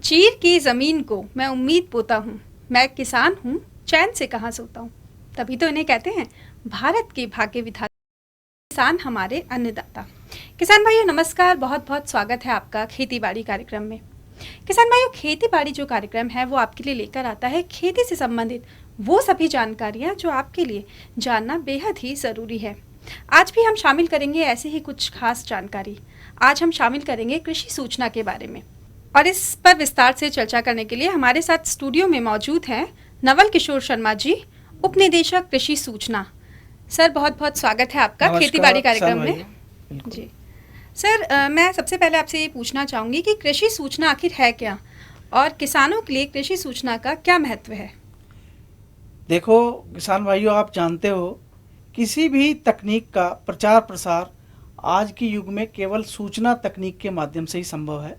चीर की ज़मीन को मैं उम्मीद बोता हूँ, मैं किसान हूँ, चैन से कहाँ सोता हूँ। तभी तो इन्हें कहते हैं भारत के भाग्य विधाता, किसान हमारे अन्नदाता। किसान भाइयों नमस्कार, बहुत बहुत स्वागत है आपका खेती बाड़ी कार्यक्रम में। किसान भाइयों, खेती बाड़ी जो कार्यक्रम है वो आपके लिए लेकर आता है खेती से संबंधित वो सभी जानकारियाँ जो आपके लिए जानना बेहद ही ज़रूरी है। आज भी हम शामिल करेंगे ऐसी ही कुछ खास जानकारी। आज हम शामिल करेंगे कृषि सूचना के बारे में, और इस पर विस्तार से चर्चा करने के लिए हमारे साथ स्टूडियो में मौजूद हैं नवल किशोर शर्मा जी, उप निदेशक कृषि सूचना। सर बहुत बहुत स्वागत है आपका खेती बाड़ी कार्यक्रम में। जी सर, मैं सबसे पहले आपसे ये पूछना चाहूँगी कि कृषि सूचना आखिर है क्या, और किसानों के लिए कृषि सूचना का क्या महत्व है। देखो किसान भाइयों, आप जानते हो किसी भी तकनीक का प्रचार प्रसार आज के युग में केवल सूचना तकनीक के माध्यम से ही संभव है।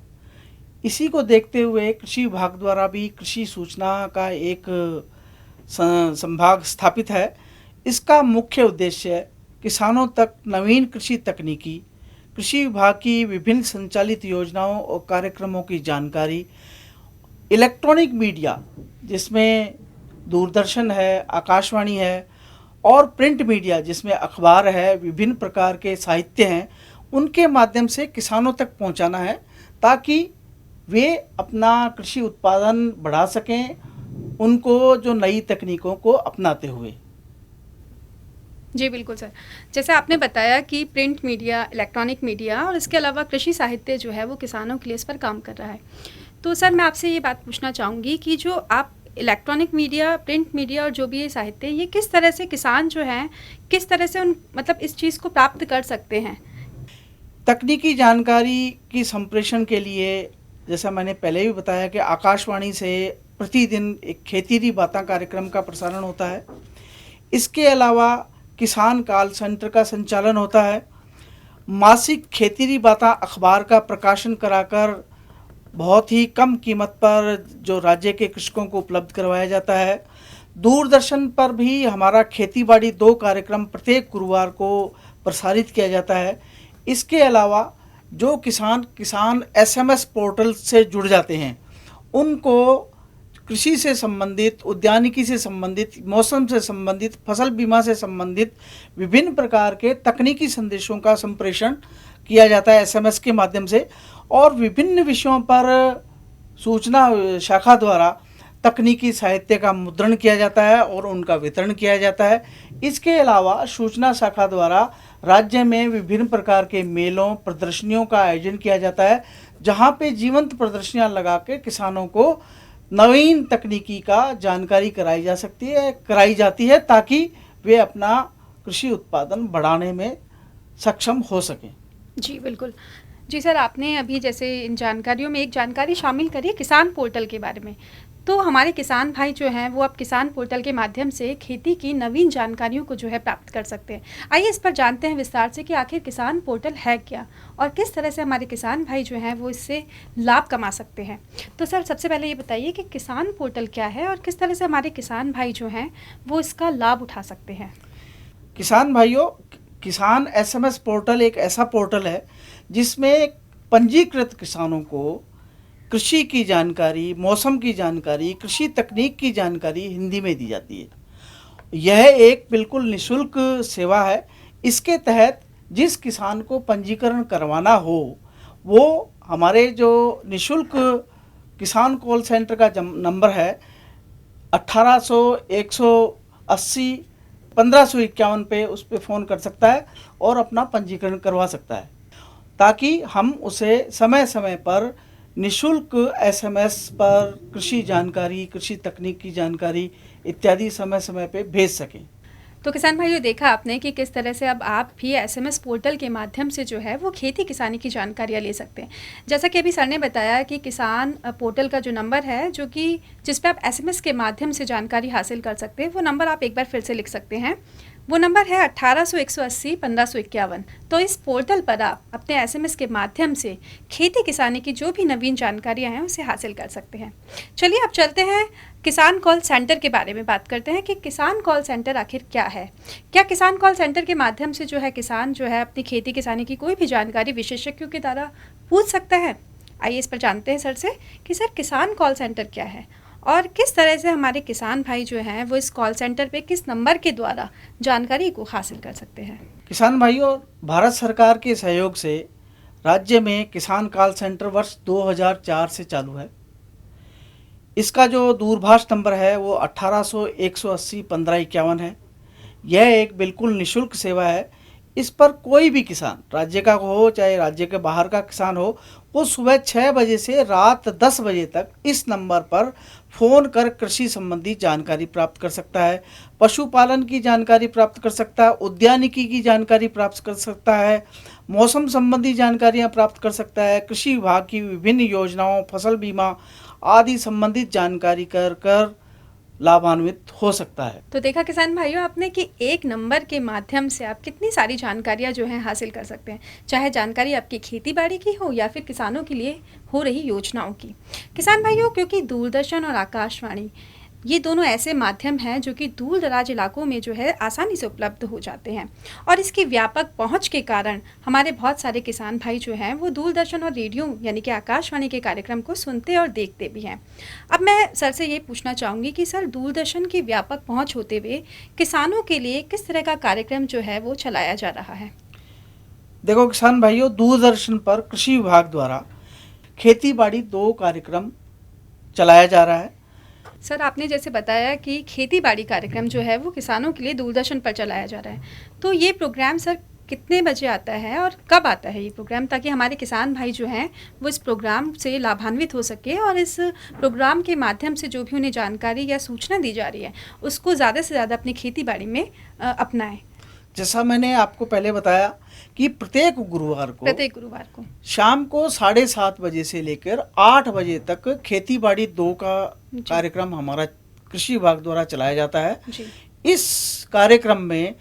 इसी को देखते हुए कृषि विभाग द्वारा भी कृषि सूचना का एक संभाग स्थापित है। इसका मुख्य उद्देश्य किसानों तक नवीन कृषि तकनीकी, कृषि विभाग की विभिन्न संचालित योजनाओं और कार्यक्रमों की जानकारी, इलेक्ट्रॉनिक मीडिया जिसमें दूरदर्शन है, आकाशवाणी है, और प्रिंट मीडिया जिसमें अखबार है, विभिन्न प्रकार के साहित्य हैं, उनके माध्यम से किसानों तक पहुंचाना है ताकि वे अपना कृषि उत्पादन बढ़ा सकें, उनको जो नई तकनीकों को अपनाते हुए। जी बिल्कुल सर, जैसे आपने बताया कि प्रिंट मीडिया, इलेक्ट्रॉनिक मीडिया और इसके अलावा कृषि साहित्य जो है वो किसानों के लिए इस पर काम कर रहा है। तो सर मैं आपसे ये बात पूछना चाहूँगी कि जो आप इलेक्ट्रॉनिक मीडिया, प्रिंट मीडिया और जो भी ये साहित्य, ये किस तरह से किसान जो हैं किस तरह से उन इस चीज़ को प्राप्त कर सकते हैं। तकनीकी जानकारी की संप्रेषण के लिए जैसा मैंने पहले भी बताया कि आकाशवाणी से प्रतिदिन एक खेती बातें कार्यक्रम का प्रसारण होता है। इसके अलावा किसान कॉल सेंटर का संचालन होता है। मासिक खेती बातें अखबार का प्रकाशन कराकर बहुत ही कम कीमत पर जो राज्य के कृषकों को उपलब्ध करवाया जाता है। दूरदर्शन पर भी हमारा खेती बाड़ी 2 कार्यक्रम प्रत्येक गुरुवार को प्रसारित किया जाता है। इसके अलावा जो किसान SMS पोर्टल से जुड़ जाते हैं, उनको कृषि से संबंधित, उद्यानिकी से संबंधित, मौसम से संबंधित, फसल बीमा से संबंधित विभिन्न प्रकार के तकनीकी संदेशों का संप्रेषण किया जाता है SMS के माध्यम से, और विभिन्न विषयों पर सूचना शाखा द्वारा तकनीकी साहित्य का मुद्रण किया जाता है और उनका वितरण किया जाता है। इसके अलावा सूचना शाखा द्वारा राज्य में विभिन्न प्रकार के मेलों, प्रदर्शनियों का आयोजन किया जाता है, जहां पे जीवंत प्रदर्शनियां लगा के किसानों को नवीन तकनीकी का जानकारी कराई जाती है ताकि वे अपना कृषि उत्पादन बढ़ाने में सक्षम हो सकें। जी बिल्कुल। जी सर, आपने अभी जैसे इन जानकारियों में एक जानकारी शामिल करी है किसान पोर्टल के बारे में। तो हमारे किसान भाई जो हैं वो अब किसान पोर्टल के माध्यम से खेती की नवीन जानकारियों को जो है प्राप्त कर सकते हैं। आइए इस पर जानते हैं विस्तार से कि आखिर किसान पोर्टल है क्या, और किस तरह से हमारे किसान भाई जो हैं वो इससे लाभ कमा सकते हैं। तो सर सबसे पहले ये बताइए कि किसान पोर्टल क्या है और किस तरह से हमारे किसान भाई जो हैं वो इसका लाभ उठा सकते हैं। किसान भाइयों, किसान SMS पोर्टल एक ऐसा पोर्टल है जिसमें पंजीकृत किसानों को कृषि की जानकारी, मौसम की जानकारी, कृषि तकनीक की जानकारी हिंदी में दी जाती है। यह एक बिल्कुल निःशुल्क सेवा है। इसके तहत जिस किसान को पंजीकरण करवाना हो वो हमारे जो निःशुल्क किसान कॉल सेंटर का नंबर है 1800 180 1551 पे उस पर फ़ोन कर सकता है और अपना पंजीकरण करवा सकता है, ताकि हम उसे समय समय पर निःशुल्क SMS पर कृषि जानकारी, कृषि तकनीक की जानकारी इत्यादि समय समय पे भेज सकें। तो किसान भाइयों, देखा आपने कि किस तरह से अब आप भी SMS पोर्टल के माध्यम से जो है वो खेती किसानी की जानकारियाँ ले सकते हैं। जैसा कि अभी सर ने बताया कि किसान पोर्टल का जो नंबर है जो कि जिस पे आप SMS के माध्यम से जानकारी हासिल कर सकते हैं, वो नंबर आप एक बार फिर से लिख सकते हैं। वो नंबर है 1800 180 1551। तो इस पोर्टल पर आप अपने SMS के माध्यम से खेती किसानी की जो भी नवीन जानकारियाँ हैं उसे हासिल कर सकते हैं। चलिए अब चलते हैं किसान कॉल सेंटर के बारे में बात करते हैं कि किसान कॉल सेंटर आखिर क्या है। क्या किसान कॉल सेंटर के माध्यम से जो है किसान जो है अपनी खेती किसानी की कोई भी जानकारी विशेषज्ञों के द्वारा पूछ सकता है। आइए इस पर जानते हैं सर से कि सर किसान कॉल सेंटर क्या है और किस तरह से हमारे किसान भाई जो हैं वो इस कॉल सेंटर पे किस नंबर के द्वारा जानकारी को हासिल कर सकते हैं। किसान भाइयों, भारत सरकार के सहयोग से राज्य में किसान कॉल सेंटर वर्ष 2004 से चालू है। इसका जो दूरभाष नंबर है वो 1800 180 1551 है। यह एक बिल्कुल निशुल्क सेवा है। इस पर कोई भी किसान, राज्य का हो चाहे राज्य के बाहर का किसान हो, वो सुबह 6 बजे से रात 10 बजे तक इस नंबर पर फ़ोन कर कृषि संबंधी जानकारी प्राप्त कर सकता है, पशुपालन की जानकारी प्राप्त कर सकता है, उद्यानिकी की जानकारी प्राप्त कर सकता है, मौसम संबंधी जानकारियाँ प्राप्त कर सकता है, कृषि विभाग की विभिन्न योजनाओं, फसल बीमा आदि संबंधित जानकारी कर लाभान्वित हो सकता है। तो देखा किसान भाइयों आपने कि एक नंबर के माध्यम से आप कितनी सारी जानकारियां जो हैं हासिल कर सकते हैं, चाहे जानकारी आपकी खेती बाड़ी की हो या फिर किसानों के लिए हो रही योजनाओं की। किसान भाइयों, क्योंकि दूरदर्शन और आकाशवाणी ये दोनों ऐसे माध्यम हैं जो कि दूर दराज इलाकों में जो है आसानी से उपलब्ध हो जाते हैं और इसकी व्यापक पहुंच के कारण हमारे बहुत सारे किसान भाई जो हैं वो दूरदर्शन और रेडियो यानी कि आकाशवाणी के कार्यक्रम को सुनते और देखते भी हैं। अब मैं सर से ये पूछना चाहूँगी कि सर दूरदर्शन की व्यापक पहुँच होते हुए किसानों के लिए किस तरह का कार्यक्रम जो है वो चलाया जा रहा है। देखो किसान भाइयों, दूरदर्शन पर कृषि विभाग द्वारा खेती बाड़ी 2 कार्यक्रम चलाया जा रहा है। सर आपने जैसे बताया कि खेती बाड़ी कार्यक्रम जो है वो किसानों के लिए दूरदर्शन पर चलाया जा रहा है, तो ये प्रोग्राम सर कितने बजे आता है और कब आता है ये प्रोग्राम, ताकि हमारे किसान भाई जो हैं वो इस प्रोग्राम से लाभान्वित हो सके और इस प्रोग्राम के माध्यम से जो भी उन्हें जानकारी या सूचना दी जा रही है उसको ज़्यादा से ज़्यादा अपनी खेती बाड़ी में अपनाएं। जैसा मैंने आपको पहले बताया कि प्रत्येक गुरुवार को शाम को 7:30 बजे से लेकर 8 बजे तक खेती बाड़ी 2 का कार्यक्रम हमारा कृषि विभाग द्वारा चलाया जाता है जी। इस कार्यक्रम में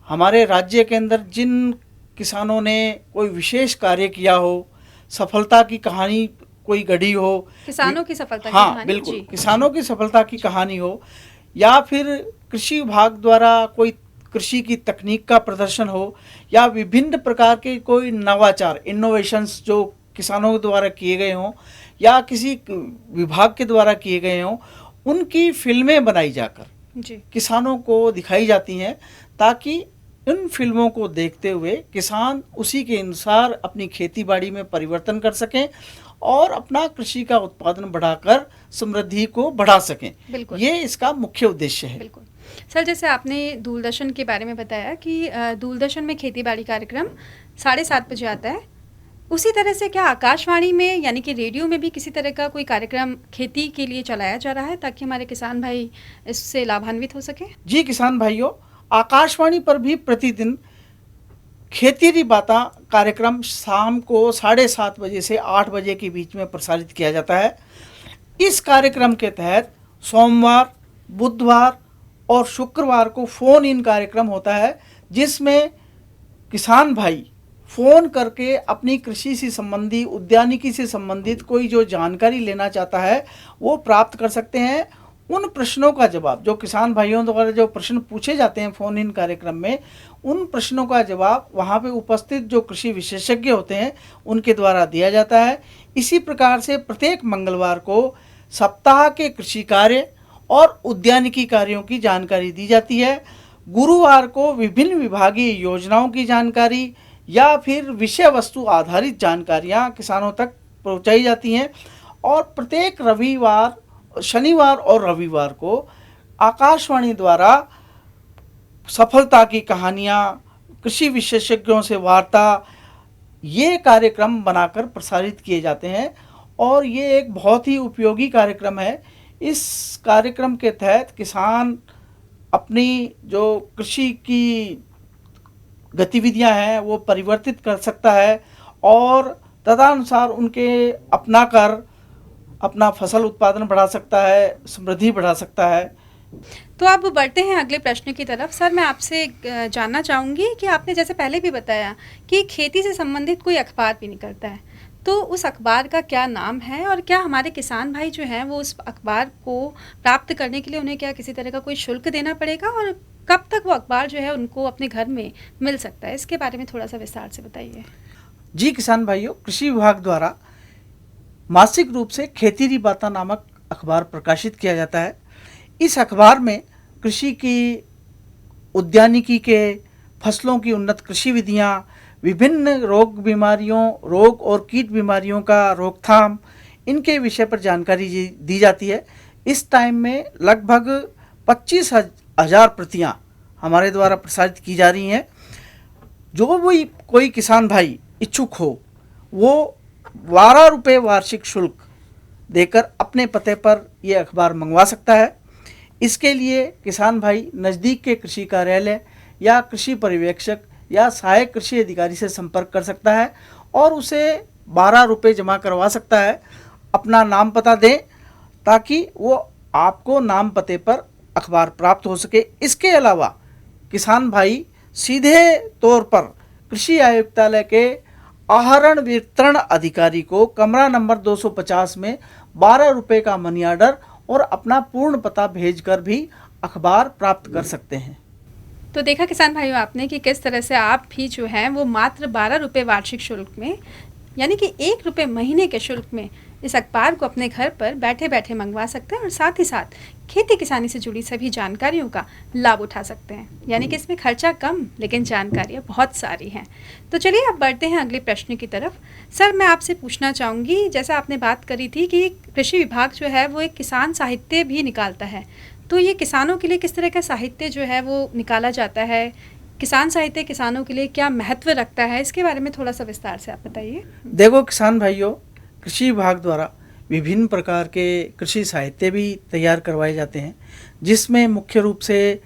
हमारे राज्य के अंदर जिन किसानों ने कोई विशेष कार्य किया हो, सफलता की कहानी कोई गढ़ी हो, किसानों की सफलता की हाँ कहानी, बिल्कुल जी। किसानों की सफलता की कहानी हो, या फिर कृषि विभाग द्वारा कोई कृषि की तकनीक का प्रदर्शन हो, या विभिन्न प्रकार के कोई नवाचार इनोवेशंस जो किसानों द्वारा किए गए हों या किसी विभाग के द्वारा किए गए हों, उनकी फिल्में बनाई जाकर जी। किसानों को दिखाई जाती हैं, ताकि इन फिल्मों को देखते हुए किसान उसी के अनुसार अपनी खेती बाड़ी में परिवर्तन कर सकें और अपना कृषि का उत्पादन बढ़ाकर समृद्धि को बढ़ा सकें। बिल्कुल। ये इसका मुख्य उद्देश्य है। बिल्कुल सर, जैसे आपने दूरदर्शन के बारे में बताया कि दूरदर्शन में खेती बाड़ी कार्यक्रम 7:30 बजे आता है, उसी तरह से क्या आकाशवाणी में यानी कि रेडियो में भी किसी तरह का कोई कार्यक्रम खेती के लिए चलाया जा रहा है ताकि हमारे किसान भाई इससे लाभान्वित हो सके? जी किसान भाइयों, आकाशवाणी पर भी प्रतिदिन खेती री बाता कार्यक्रम शाम को 7:30 बजे से 8 बजे के बीच में प्रसारित किया जाता है। इस कार्यक्रम के तहत सोमवार, बुधवार और शुक्रवार को फ़ोन इन कार्यक्रम होता है, जिसमें किसान भाई फ़ोन करके अपनी कृषि से संबंधी, उद्यानिकी से संबंधित कोई जो जानकारी लेना चाहता है वो प्राप्त कर सकते हैं। उन प्रश्नों का जवाब, जो किसान भाइयों द्वारा जो प्रश्न पूछे जाते हैं फ़ोन इन कार्यक्रम में, उन प्रश्नों का जवाब वहाँ पे उपस्थित जो कृषि विशेषज्ञ होते हैं उनके द्वारा दिया जाता है। इसी प्रकार से प्रत्येक मंगलवार को सप्ताह के कृषि कार्य और उद्यानिकी कार्यों की जानकारी दी जाती है। गुरुवार को विभिन्न विभागीय योजनाओं की जानकारी या फिर विषय वस्तु आधारित जानकारियाँ किसानों तक पहुँचाई जाती हैं। और प्रत्येक रविवार, शनिवार और रविवार को आकाशवाणी द्वारा सफलता की कहानियाँ, कृषि विशेषज्ञों से वार्ता, ये कार्यक्रम बनाकर प्रसारित किए जाते हैं और ये एक बहुत ही उपयोगी कार्यक्रम है। इस कार्यक्रम के तहत किसान अपनी जो कृषि की गतिविधियां हैं वो परिवर्तित कर सकता है और तदनुसार उनके अपनाकर अपना फसल उत्पादन बढ़ा सकता है, समृद्धि बढ़ा सकता है। तो अब बढ़ते हैं अगले प्रश्न की तरफ। सर मैं आपसे जानना चाहूँगी कि आपने जैसे पहले भी बताया कि खेती से संबंधित कोई अखबार भी निकलता है, तो उस अखबार का क्या नाम है और क्या हमारे किसान भाई जो हैं वो उस अखबार को प्राप्त करने के लिए उन्हें क्या किसी तरह का कोई शुल्क देना पड़ेगा और कब तक वो अखबार जो है उनको अपने घर में मिल सकता है? इसके बारे में थोड़ा सा विस्तार से बताइए। जी किसान भाइयों, कृषि विभाग द्वारा मासिक रूप से खेतीरी बाता नामक अखबार प्रकाशित किया जाता है। इस अखबार में कृषि की, उद्यानिकी के, फसलों की उन्नत कृषि विधियाँ, विभिन्न रोग और कीट बीमारियों का रोकथाम, इनके विषय पर जानकारी दी जाती है। इस टाइम में लगभग 25,000 प्रतियाँ हमारे द्वारा प्रसारित की जा रही हैं। जो भी कोई किसान भाई इच्छुक हो वो 12 रुपये वार्षिक शुल्क देकर अपने पते पर ये अखबार मंगवा सकता है। इसके लिए किसान भाई नज़दीक के कृषि कार्यालय या कृषि पर्यवेक्षक या सहायक कृषि अधिकारी से संपर्क कर सकता है और उसे 12 रुपये जमा करवा सकता है। अपना नाम पता दें ताकि वो आपको नाम पते पर अखबार प्राप्त हो सके। इसके अलावा किसान भाई सीधे तौर पर कृषि आयुक्तालय के आहरण वितरण अधिकारी को कमरा नंबर 250 में 12 रुपये का मनी ऑर्डर और अपना पूर्ण पता भेजकर भी अखबार प्राप्त कर सकते हैं। तो देखा किसान भाइयों आपने कि किस तरह से आप भी जो हैं वो मात्र 12 रुपये वार्षिक शुल्क में, यानी कि 1 रुपये महीने के शुल्क में इस अखबार को अपने घर पर बैठे बैठे मंगवा सकते हैं और साथ ही साथ खेती किसानी से जुड़ी सभी जानकारियों का लाभ उठा सकते हैं। यानी कि इसमें खर्चा कम लेकिन जानकारियाँ बहुत सारी हैं। तो चलिए अब बढ़ते हैं अगले प्रश्न की तरफ। सर, मैं आपसे पूछना चाहूँगी, जैसा आपने बात करी थी कि कृषि विभाग जो है वो एक किसान साहित्य भी निकालता है, तो ये किसानों के लिए किस तरह का साहित्य जो है वो निकाला जाता है? किसान साहित्य किसानों के लिए क्या महत्व रखता है, इसके बारे में थोड़ा सा विस्तार से आप बताइए। देखो किसान भाइयों, कृषि विभाग द्वारा विभिन्न प्रकार के कृषि साहित्य भी तैयार करवाए जाते हैं, जिसमें मुख्य रूप से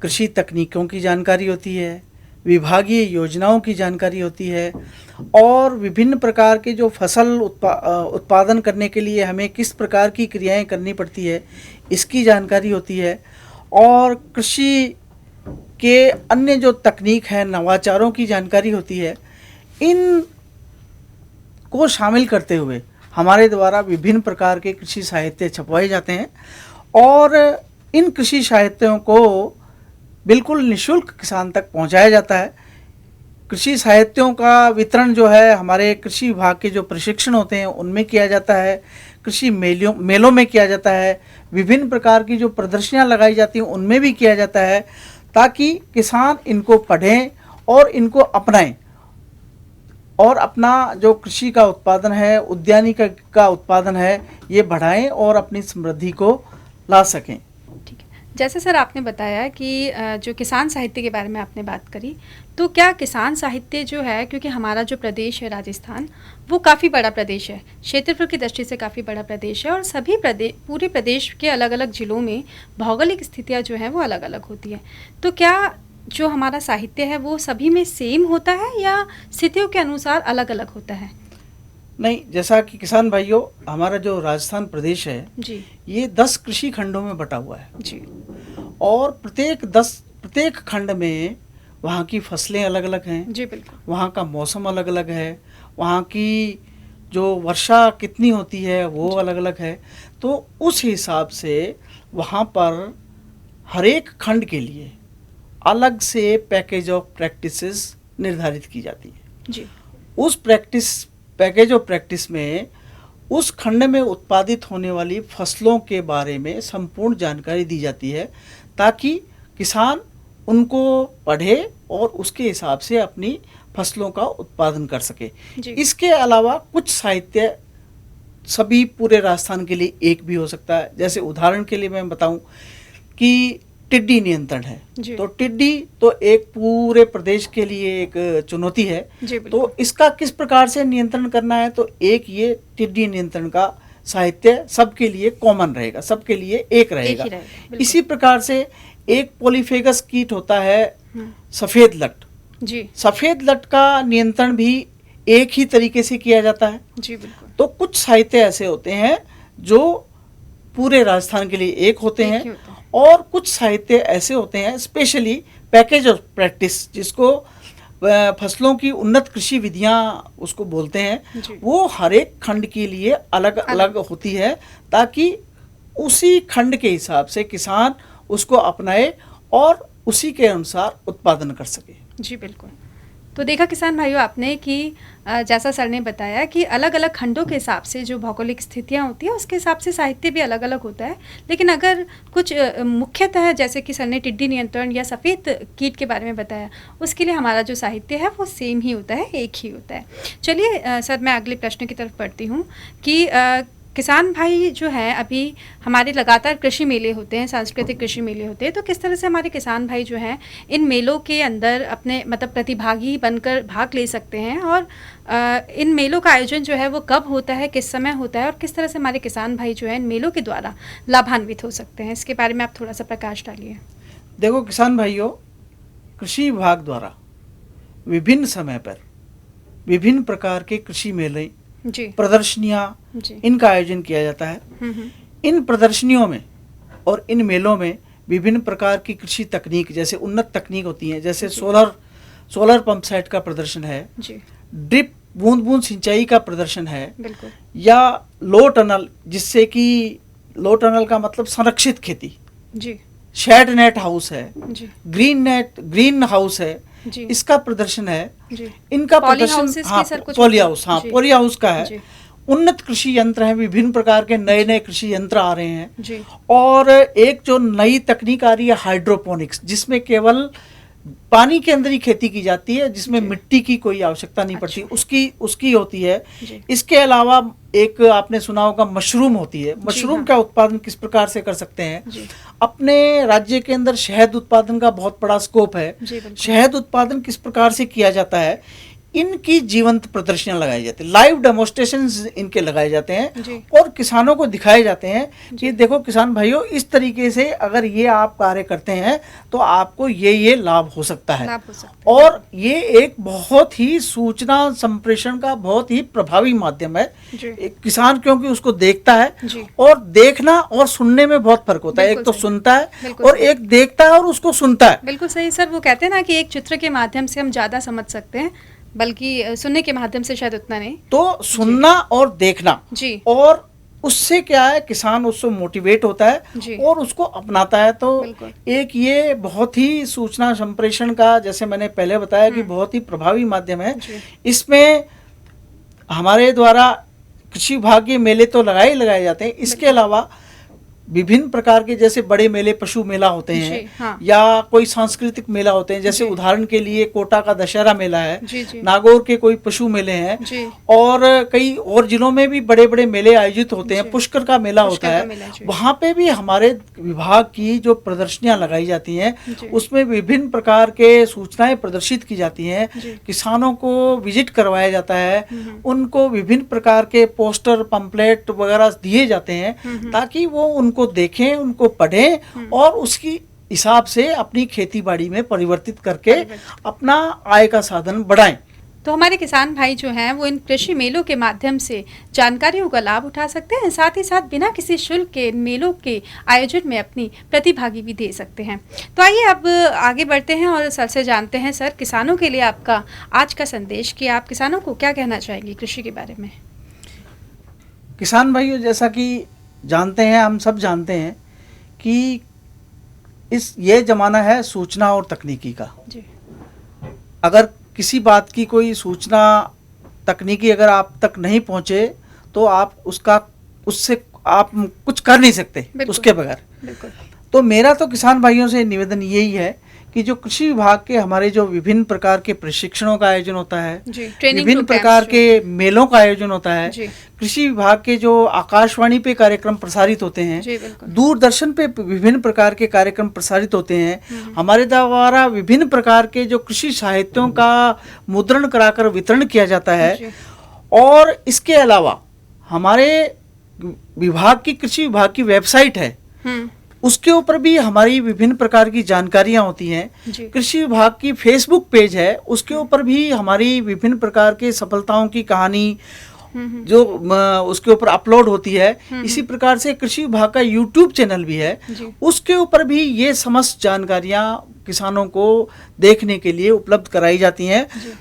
कृषि तकनीकों की जानकारी होती है, विभागीय योजनाओं की जानकारी होती है और विभिन्न प्रकार के जो फसल उत्पादन करने के लिए हमें किस प्रकार की क्रियाएं करनी पड़ती है इसकी जानकारी होती है और कृषि के अन्य जो तकनीक हैं, नवाचारों की जानकारी होती है। इन को शामिल करते हुए हमारे द्वारा विभिन्न प्रकार के कृषि साहित्य छपवाए जाते हैं और इन कृषि साहित्यों को बिल्कुल निःशुल्क किसान तक पहुंचाया जाता है। कृषि साहित्यों का वितरण जो है हमारे कृषि विभाग के जो प्रशिक्षण होते हैं उनमें किया जाता है, कृषि मेलों में किया जाता है, विभिन्न प्रकार की जो प्रदर्शनियां लगाई जाती हैं उनमें भी किया जाता है, ताकि किसान इनको पढ़ें और इनको अपनाएं और अपना जो कृषि का उत्पादन है, उद्यानिकी का उत्पादन है, ये बढ़ाएं और अपनी समृद्धि को ला सकें। ठीक है, जैसे सर आपने बताया कि जो किसान साहित्य के बारे में आपने बात करी, तो क्या किसान साहित्य जो है, क्योंकि हमारा जो प्रदेश है राजस्थान, वो काफ़ी बड़ा प्रदेश है, क्षेत्रफल की दृष्टि से काफ़ी बड़ा प्रदेश है और सभी पूरे प्रदेश के अलग अलग ज़िलों में भौगोलिक स्थितियाँ जो हैं वो अलग अलग होती हैं, तो क्या जो हमारा साहित्य है वो सभी में सेम होता है या स्थितियों के अनुसार अलग अलग होता है? नहीं, जैसा कि किसान भाइयों, हमारा जो राजस्थान प्रदेश है जी, ये 10 कृषि खंडों में बटा हुआ है जी, और प्रत्येक खंड में वहाँ की फसलें अलग अलग हैं, जी बिल्कुल, वहाँ का मौसम अलग अलग है, वहाँ की जो वर्षा कितनी होती है वो अलग अलग है। तो उस हिसाब से वहाँ पर हर एक खंड के लिए अलग से पैकेज ऑफ प्रैक्टिसेस निर्धारित की जाती है। जी, उस पैकेज ऑफ प्रैक्टिस में उस खंड में उत्पादित होने वाली फसलों के बारे में संपूर्ण जानकारी दी जाती है, ताकि किसान उनको पढ़े और उसके हिसाब से अपनी फसलों का उत्पादन कर सके। इसके अलावा कुछ साहित्य सभी पूरे राजस्थान के लिए एक भी हो सकता है। जैसे उदाहरण के लिए मैं बताऊं कि टिड्डी नियंत्रण है, तो टिड्डी तो एक पूरे प्रदेश के लिए एक चुनौती है। तो इसका किस प्रकार से नियंत्रण करना है, तो एक ये टिड्डी नियंत्रण का साहित्य सबके लिए कॉमन रहेगा, सबके लिए एक रहेगा। इसी प्रकार से एक पॉलीफेगस कीट होता है सफ़ेद लट, जी, सफ़ेद लट का नियंत्रण भी एक ही तरीके से किया जाता है। जी बिल्कुल। तो कुछ साहित्य ऐसे होते हैं जो पूरे राजस्थान के लिए एक होते हैं और कुछ साहित्य ऐसे होते हैं, स्पेशली पैकेज ऑफ प्रैक्टिस, जिसको फसलों की उन्नत कृषि विधियां उसको बोलते हैं, वो हर एक खंड के लिए अलग अलग होती है, ताकि उसी खंड के हिसाब से किसान उसको अपनाए और उसी के अनुसार उत्पादन कर सके। जी बिल्कुल। तो देखा किसान भाइयों आपने कि जैसा सर ने बताया कि अलग अलग खंडों के हिसाब से जो भौगोलिक स्थितियाँ होती हैं उसके हिसाब से साहित्य भी अलग अलग होता है। लेकिन अगर कुछ मुख्यतः जैसे कि सर ने टिड्डी नियंत्रण या सफ़ेद कीट के बारे में बताया, उसके लिए हमारा जो साहित्य है वो सेम ही होता है, एक ही होता है। चलिए सर, मैं अगले प्रश्न की तरफ बढ़ती हूँ कि किसान भाई जो है, अभी हमारे लगातार कृषि मेले होते हैं, सांस्कृतिक कृषि मेले होते हैं, तो किस तरह से हमारे किसान भाई जो हैं इन मेलों के अंदर अपने मतलब प्रतिभागी बनकर भाग ले सकते हैं, और इन मेलों का आयोजन जो है वो कब होता है, किस समय होता है, और किस तरह से हमारे किसान भाई जो है इन मेलों के द्वारा लाभान्वित हो सकते हैं, इसके बारे में आप थोड़ा सा प्रकाश डालिए। देखो किसान भाइयों, कृषि विभाग द्वारा विभिन्न समय पर विभिन्न प्रकार के कृषि मेले, जी, प्रदर्शनियाँ, इनका आयोजन किया जाता है। इन प्रदर्शनियों में और इन मेलों में विभिन्न प्रकार की कृषि तकनीक, जैसे उन्नत तकनीक होती हैं, जैसे सोलर पंप सेट का प्रदर्शन है जी, ड्रिप बूंद बूंद सिंचाई का प्रदर्शन है, बिल्कुल, या लो टनल, जिससे कि लो टनल का मतलब संरक्षित खेती जी, शेड नेट हाउस है, जी, ग्रीन हाउस है, जी, इसका प्रदर्शन है। जी, इनका पॉली प्रदर्शन, हाउसेस हाँ, की सर कुछ पॉली हाउस, हाँ, जी, पॉली हाउस का है। जी, उन्नत कृषि यंत्र हैं, विभिन्न प्रकार के नए नए कृषि यंत्र आ रहे हैं। जी, और एक जो नई तकनीक आ रही है हाइड्रोपोनिक्स, जिसमें केवल पानी के अंदर ही खेती की जाती है, जिसमें जी, मिट्टी की कोई आवश्यकता नहीं पड़ती, अच्छा, उसकी होती है। जी, इसके अलावा एक आपने सुना होगा मशरूम होती है। मशरूम हाँ, का उत्पादन किस प्रकार से कर सकते हैं? जी, अपने राज्य के अंदर शहद उत्पादन का बहुत बड़ा स्कोप है। जी, बिल्कुल, शहद उत्पादन किस प्रकार से किया जाता है, इनकी जीवंत प्रदर्शनियां लगाई जाती है, लाइव डेमोन्स्ट्रेशंस इनके लगाए जाते हैं, जी, और किसानों को दिखाए जाते हैं जी, कि देखो किसान भाइयों, इस तरीके से अगर ये आप कार्य करते हैं तो आपको ये लाभ हो सकता है। लाभ हो सकता है, और ये एक बहुत ही सूचना संप्रेषण का बहुत ही प्रभावी माध्यम है। जी, एक किसान क्योंकि उसको देखता है, जी, और देखना और सुनने में बहुत फर्क होता है। एक बिल्कुल तो सही, सुनता है बिल्कुल और सही, एक देखता है और उसको सुनता है। बिल्कुल सही सर। वो कहते हैं ना कि एक चित्र के माध्यम से हम ज़्यादा समझ सकते हैं, बल्कि सुनने के माध्यम से शायद उतना नहीं। तो सुनना और देखना, जी, और उससे क्या है, किसान उससे मोटिवेट होता है जी, और उसको अपनाता है। तो बिल्कुल, एक ये बहुत ही सूचना संप्रेषण का, जैसे मैंने पहले बताया कि बहुत ही प्रभावी माध्यम है। जी, इसमें हमारे द्वारा कृषि विभाग के मेले तो लगाए जाते हैं, इसके बिल्कुल, अलावा विभिन्न प्रकार के जैसे बड़े मेले, पशु मेला होते जी, हैं, हाँ, या कोई सांस्कृतिक मेला होते हैं, जैसे जी, उदाहरण के लिए कोटा का दशहरा मेला है, जी, जी, नागौर के कोई पशु मेले हैं, जी, और कई और जिलों में भी बड़े बड़े मेले आयोजित होते हैं। जी, पुष्कर का मेला होता पुष्कर का है, मेला, जी, वहाँ पे भी हमारे विभाग की जो प्रदर्शनियां लगाई जाती हैं, जी, उसमें विभिन्न प्रकार के सूचनाएं प्रदर्शित की जाती हैं, जी, किसानों को विजिट करवाया जाता है, हम्म, उनको विभिन्न प्रकार के पोस्टर, पंपलेट वगैरह दिए जाते हैं, ताकि वो उनको देखें, उनको पढ़ें, और उसकी हिसाब से अपनी खेती बाड़ी में परिवर्तित करके अपना आय का साधन बढ़ाएं। तो हमारे किसान भाई जो हैं वो इन कृषि मेलों के माध्यम से जानकारियों का लाभ उठा सकते हैं, साथ ही साथ बिना किसी शुल्क के मेलों के आयोजन में अपनी प्रतिभागी भी दे सकते हैं। तो आइए अब आगे बढ़ते हैं और सर से जानते हैं, सर, किसानों के लिए आपका आज का संदेश कि आप किसानों को क्या कहना चाहेंगे कृषि के बारे में। किसान भाइयों, जैसा कि जानते हैं, हम सब जानते हैं कि ये ज़माना है सूचना और तकनीकी का। जी, अगर किसी बात की कोई सूचना तकनीकी अगर आप तक नहीं पहुंचे, तो आप उससे आप कुछ कर नहीं सकते उसके बगैर। बिल्कुल, तो मेरा तो किसान भाइयों से निवेदन यही है कि जो कृषि विभाग के हमारे जो विभिन्न प्रकार के प्रशिक्षणों का आयोजन होता है, जी, ट्रेनिंग विभिन्न प्रकार के मेलों का आयोजन होता है, जी, कृषि विभाग के जो आकाशवाणी पे कार्यक्रम प्रसारित होते हैं, जी, बिल्कुल, दूरदर्शन पे विभिन्न प्रकार के कार्यक्रम प्रसारित होते हैं, हमारे द्वारा विभिन्न प्रकार के जो कृषि साहित्यों का मुद्रण कराकर वितरण किया जाता है, जी, और इसके अलावा हमारे विभाग की, कृषि विभाग की वेबसाइट है, उसके ऊपर भी हमारी विभिन्न प्रकार की जानकारियां होती हैं। जी, कृषि विभाग की फेसबुक पेज है, उसके ऊपर भी हमारी विभिन्न प्रकार के सफलताओं की कहानी जो उसके ऊपर अपलोड होती है। इसी प्रकार से कृषि विभाग का यूट्यूब चैनल भी है, जी, उसके ऊपर भी ये समस्त जानकारियां किसानों को देखने के लिए उपलब्ध कराई जाती हैं। जी,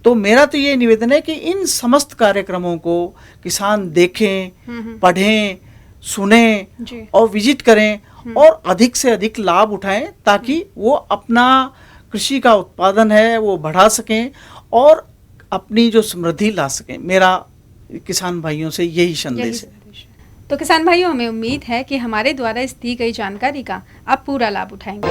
तो मेरा तो ये निवेदन है कि इन समस्त कार्यक्रमों को किसान देखें, पढ़ें, सुने जी, और विजिट करें, और अधिक से अधिक लाभ उठाएं, ताकि वो अपना कृषि का उत्पादन है वो बढ़ा सकें, और अपनी जो समृद्धि ला सकें। मेरा किसान भाइयों से यही यही संदेश है। संदेश है। तो किसान भाइयों, हमें उम्मीद है कि हमारे द्वारा इस दी गई जानकारी का आप पूरा लाभ उठाएंगे।